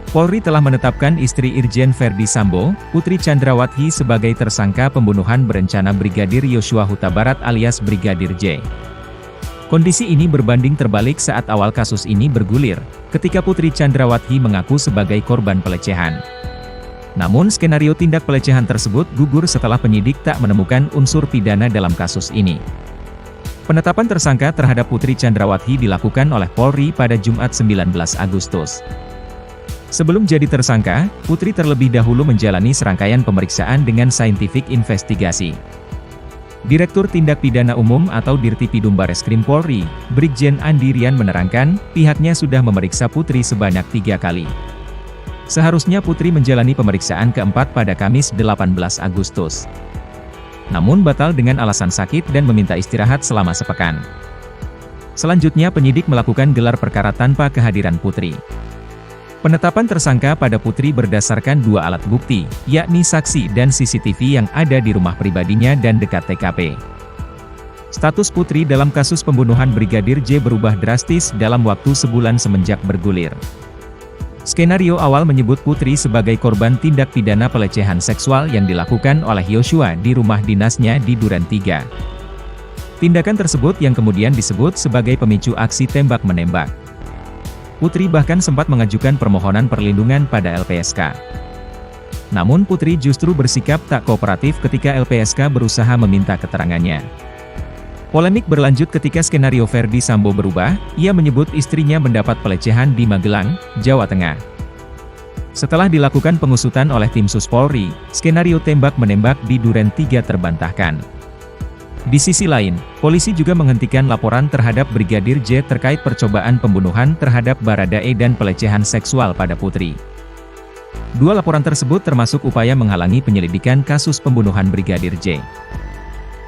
Polri telah menetapkan istri Irjen Verdi Sambo, Putri Chandrawati sebagai tersangka pembunuhan berencana Brigadir Yosua Huta Barat alias Brigadir J. Kondisi ini berbanding terbalik saat awal kasus ini bergulir, ketika Putri Chandrawati mengaku sebagai korban pelecehan. Namun skenario tindak pelecehan tersebut gugur setelah penyidik tak menemukan unsur pidana dalam kasus ini. Penetapan tersangka terhadap Putri Chandrawati dilakukan oleh Polri pada Jumat 19 Agustus. Sebelum jadi tersangka, Putri terlebih dahulu menjalani serangkaian pemeriksaan dengan saintifik investigasi. Direktur Tindak Pidana Umum atau Dirtipidum Bareskrim Polri, Brigjen Andi Rian menerangkan, pihaknya sudah memeriksa Putri sebanyak 3 kali. Seharusnya Putri menjalani pemeriksaan keempat pada Kamis 18 Agustus. Namun batal dengan alasan sakit dan meminta istirahat selama sepekan. Selanjutnya penyidik melakukan gelar perkara tanpa kehadiran Putri. Penetapan tersangka pada Putri berdasarkan 2 alat bukti, yakni saksi dan CCTV yang ada di rumah pribadinya dan dekat TKP. Status Putri dalam kasus pembunuhan Brigadir J berubah drastis dalam waktu sebulan semenjak bergulir. Skenario awal menyebut Putri sebagai korban tindak pidana pelecehan seksual yang dilakukan oleh Yosua di rumah dinasnya di Duren 3. Tindakan tersebut yang kemudian disebut sebagai pemicu aksi tembak-menembak. Putri bahkan sempat mengajukan permohonan perlindungan pada LPSK. Namun Putri justru bersikap tak kooperatif ketika LPSK berusaha meminta keterangannya. Polemik berlanjut ketika skenario Verdi Sambo berubah, ia menyebut istrinya mendapat pelecehan di Magelang, Jawa Tengah. Setelah dilakukan pengusutan oleh tim Sus Polri, skenario tembak-menembak di Duren 3 terbantahkan. Di sisi lain, polisi juga menghentikan laporan terhadap Brigadir J terkait percobaan pembunuhan terhadap Baradae dan pelecehan seksual pada Putri. 2 laporan tersebut termasuk upaya menghalangi penyelidikan kasus pembunuhan Brigadir J.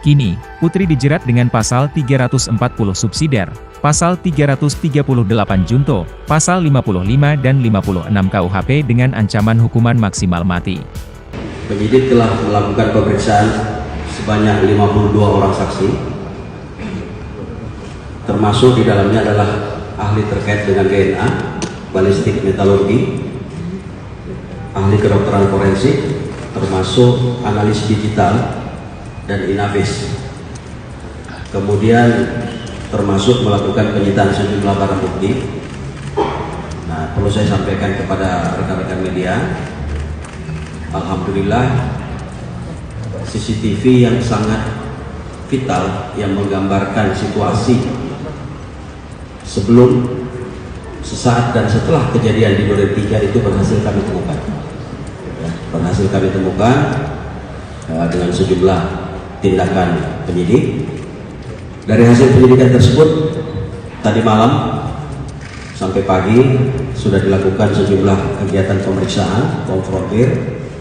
Kini, Putri dijerat dengan pasal 340 subsidiar, pasal 338 junto, pasal 55 dan 56 KUHP dengan ancaman hukuman maksimal mati. Penyidik telah melakukan pemeriksaan sebanyak 52 orang saksi, termasuk di dalamnya adalah ahli terkait dengan DNA, balistik metalurgi, ahli kedokteran forensik, termasuk analis digital dan inabis. Kemudian termasuk melakukan penyitaan sejumlah barang bukti. Nah, perlu saya sampaikan kepada rekan-rekan media, alhamdulillah CCTV yang sangat vital yang menggambarkan situasi sebelum, sesaat dan setelah kejadian di Duren 3 itu berhasil kami temukan. Berhasil kami temukan dengan sejumlah tindakan penyidik. Dari hasil penyidikan tersebut, tadi malam sampai pagi sudah dilakukan sejumlah kegiatan pemeriksaan, konfrontir.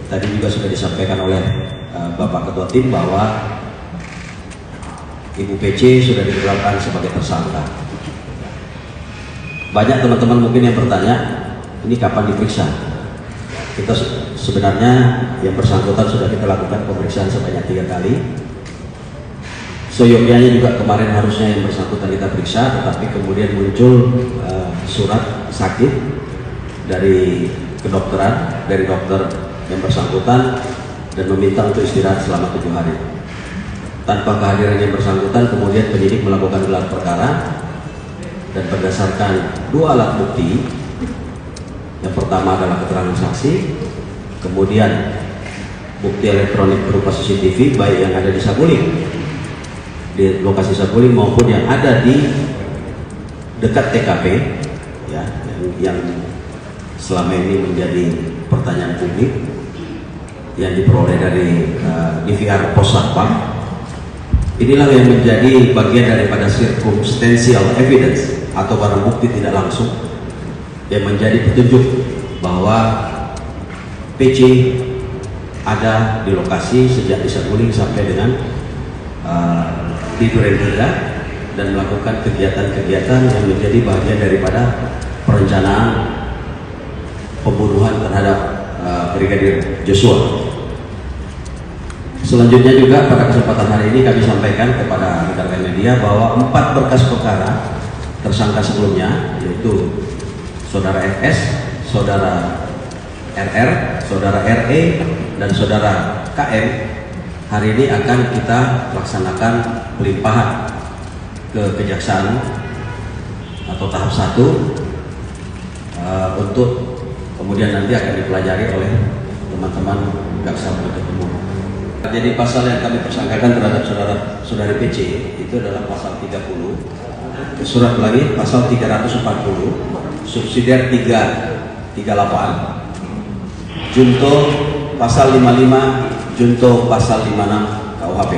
Tadi juga sudah disampaikan oleh Bapak Ketua Tim bahwa Ibu PC sudah ditetapkan sebagai tersangka. Banyak teman-teman mungkin yang bertanya, ini kapan diperiksa? Kita sebenarnya yang bersangkutan sudah kita lakukan pemeriksaan sebanyak 3 kali. Seyogyanya juga kemarin harusnya yang bersangkutan kita periksa, tetapi kemudian muncul surat sakit dari kedokteran, dari dokter yang bersangkutan, dan meminta untuk istirahat selama 7 hari. Tanpa kehadiran yang bersangkutan, kemudian penyidik melakukan gelar perkara, dan berdasarkan 2 alat bukti, yang pertama adalah keterangan saksi, kemudian bukti elektronik berupa CCTV, baik yang ada di Saguling, di lokasi Saguling maupun yang ada di dekat TKP, ya, yang selama ini menjadi pertanyaan publik, yang diperoleh dari DVR Pos Satpam. Inilah yang menjadi bagian daripada circumstantial evidence atau barang bukti tidak langsung yang menjadi petunjuk bahwa PC ada di lokasi sejak di Saguling sampai dengan di Duren 3 dan melakukan kegiatan-kegiatan yang menjadi bagian daripada perencanaan pembunuhan terhadap Brigadir Joshua. Selanjutnya juga pada kesempatan hari ini kami sampaikan kepada rekan-rekan media bahwa 4 berkas perkara tersangka sebelumnya, yaitu Saudara FS, Saudara RR, saudara RE, dan saudara KM hari ini akan kita laksanakan pelimpahan ke kejaksaan atau tahap 1 untuk kemudian nanti akan dipelajari oleh teman-teman jaksa penuntut umum. Jadi pasal yang kami persangkakan terhadap saudara PC itu adalah pasal 30, surat lagi pasal 340, subsidiar 338, junto pasal 55, junto pasal 56 KUHP.